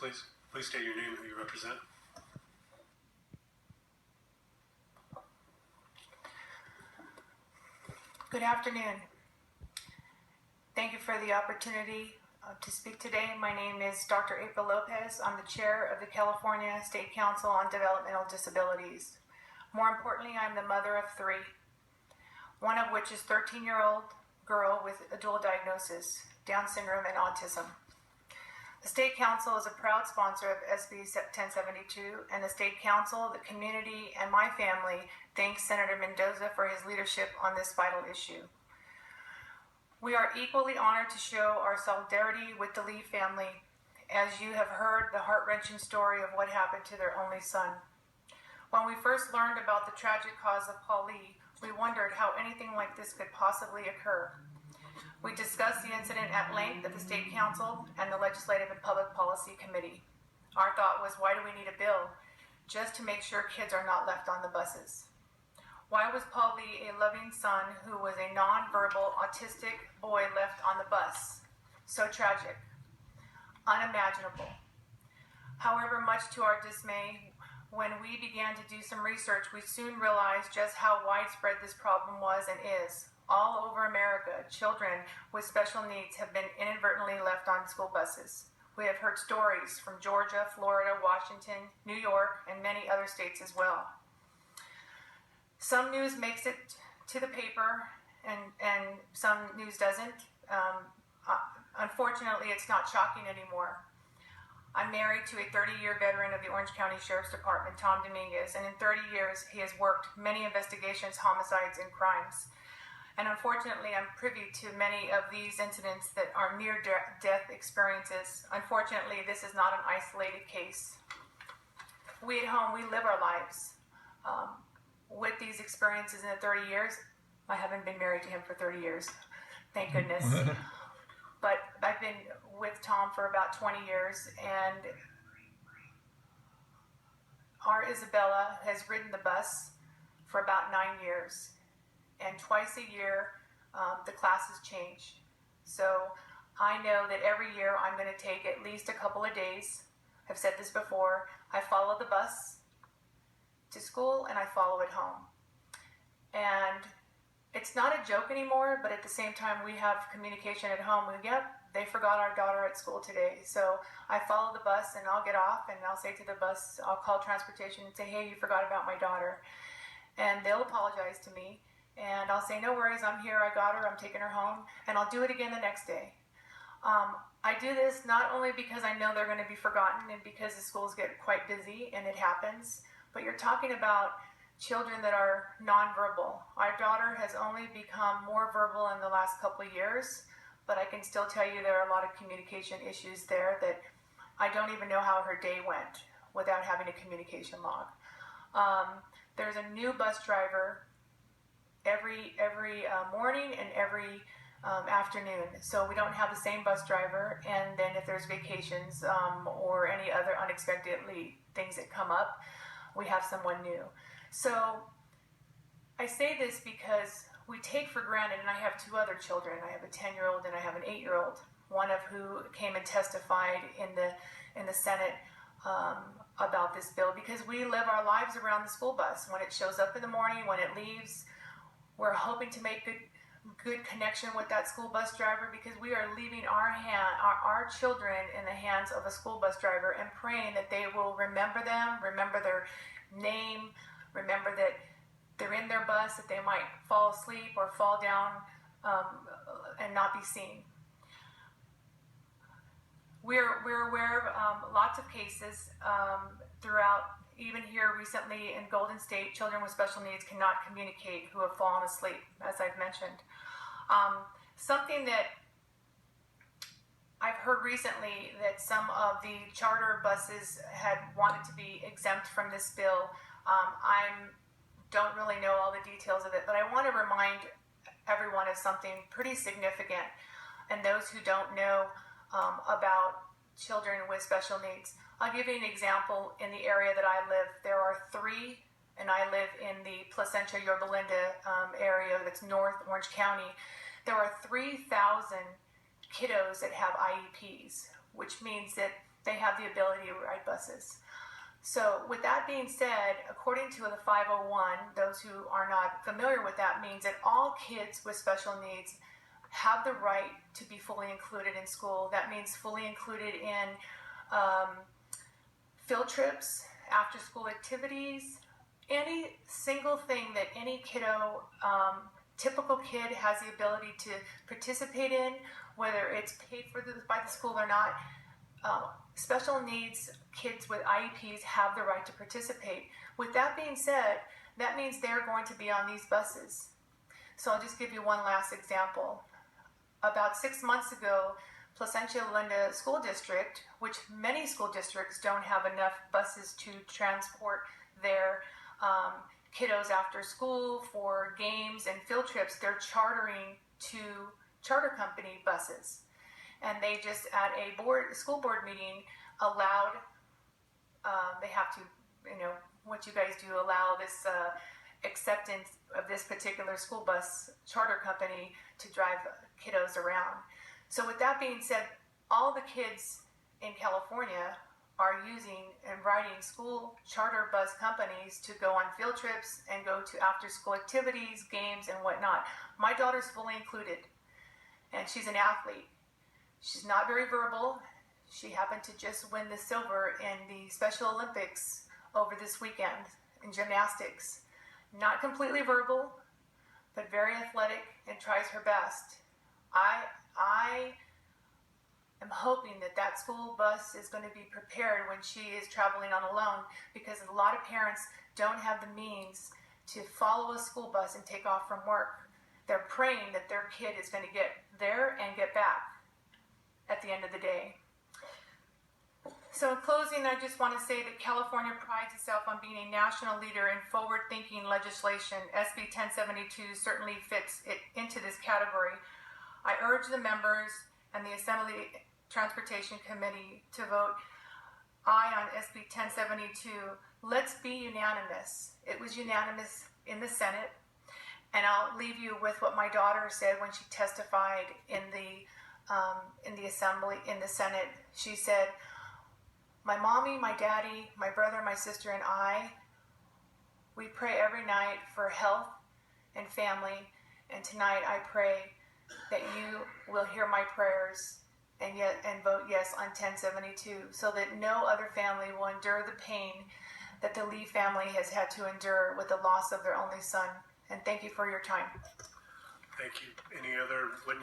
please. Please state your name and who you represent. Good afternoon. Thank you for the opportunity to speak today. My name is Dr. April Lopez. I'm the chair of the California State Council on Developmental Disabilities. More importantly, I'm the mother of 3, one of which is a 13-year-old girl with a dual diagnosis, Down syndrome and autism. The State Council is a proud sponsor of SB 1072, and the State Council, the community, and my family thanks Senator Mendoza for his leadership on this vital issue. We are equally honored to show our solidarity with the Lee family, as you have heard the heart-wrenching story of what happened to their only son. When we first learned about the tragic cause of Paul Lee, we wondered how anything like this could possibly occur. We discussed the incident at length at the State Council and the Legislative and Public Policy Committee. Our thought was, why do we need a bill? Just to make sure kids are not left on the buses. Why was Paul Lee, a loving son who was a nonverbal autistic boy, left on the bus? So tragic, unimaginable. However, much to our dismay, when we began to do some research, we soon realized just how widespread this problem was and is. All over America, children with special needs have been inadvertently left on school buses. We have heard stories from Georgia, Florida, Washington, New York, and many other states as well. Some news makes it to the paper and some news doesn't. Unfortunately, it's not shocking anymore. I'm married to a 30-year veteran of the Orange County Sheriff's Department, Tom Dominguez, and in 30 years, he has worked many investigations, homicides, and crimes. And unfortunately, I'm privy to many of these incidents that are near-death experiences. Unfortunately, this is not an isolated case. We at home, we live our lives with these experiences in the 30 years. I haven't been married to him for 30 years, thank goodness. But I've been with Tom for about 20 years, and our Isabella has ridden the bus for about 9 years. And twice a year, the classes change. So I know that every year I'm going to take at least a couple of days. I've said this before. I follow the bus to school and I follow it home. And it's not a joke anymore, but at the same time we have communication at home. Yep, they forgot our daughter at school today. So I follow the bus and I'll get off and I'll say to the bus, I'll call transportation and say, hey, you forgot about my daughter. And they'll apologize to me. And I'll say, no worries, I'm here, I got her, I'm taking her home, and I'll do it again the next day. I do this not only because I know they're going to be forgotten and because the schools get quite busy, and it happens, but you're talking about children that are nonverbal. Our daughter has only become more verbal in the last couple of years, but I can still tell you there are a lot of communication issues there that I don't even know how her day went without having a communication log. There's a new bus driver every morning and every afternoon. So we don't have the same bus driver, and then if there's vacations or any other unexpectedly things that come up, we have someone new. So I say this because we take for granted, and I have 2 other children. I have a 10-year-old and I have an 8-year-old, one of who came and testified in the Senate about this bill, because we live our lives around the school bus. When it shows up in the morning, when it leaves, we're hoping to make good connection with that school bus driver, because we are leaving our children in the hands of a school bus driver and praying that they will remember them, remember their name, remember that they're in their bus, that they might fall asleep or fall down and not be seen. We're aware of lots of cases throughout. Even here recently in Golden State, children with special needs cannot communicate who have fallen asleep, as I've mentioned. Something that I've heard recently, that some of the charter buses had wanted to be exempt from this bill. I don't really know all the details of it, but I want to remind everyone of something pretty significant, and those who don't know about children with special needs. I'll give you an example. In the area that I live, there are 3, and I live in the Placentia, Yorba Linda area that's North Orange County. There are 3,000 kiddos that have IEPs, which means that they have the ability to ride buses. So with that being said, according to the 501, those who are not familiar with that means that all kids with special needs have the right to be fully included in school. That means fully included in field trips, after school activities, any single thing that any kiddo, typical kid has the ability to participate in, whether it's paid for by the school or not. Special needs kids with IEPs have the right to participate. With that being said, that means they're going to be on these buses. So I'll just give you one last example. About 6 months ago, Placentia Linda School District, which many school districts don't have enough buses to transport their kiddos after school for games and field trips, they're chartering 2 charter company buses. And they just, at a school board meeting, allowed, they have to, what you guys do, allow this acceptance of this particular school bus charter company to drive kiddos around. So with that being said, all the kids in California are using and riding school charter bus companies to go on field trips and go to after school activities, games, and whatnot. My daughter's fully included, and she's an athlete. She's not very verbal. She happened to just win the silver in the Special Olympics over this weekend in gymnastics. Not completely verbal, but very athletic and tries her best. I am hoping that school bus is going to be prepared when she is traveling on alone, because a lot of parents don't have the means to follow a school bus and take off from work. They're praying that their kid is going to get there and get back at the end of the day. So in closing, I just want to say that California prides itself on being a national leader in forward-thinking legislation. SB 1072 certainly fits it into this category. I urge the members and the Assembly Transportation Committee to vote aye on SB 1072. Let's be unanimous. It was unanimous in the Senate, and I'll leave you with what my daughter said when she testified in the Assembly, in the Senate. She said, "My mommy, my daddy, my brother, my sister, and I, we pray every night for health and family, and tonight I pray that you will hear my prayers and vote yes on 1072, so that no other family will endure the pain that the Lee family has had to endure with the loss of their only son." And thank you for your time. Thank you. Any other witnesses?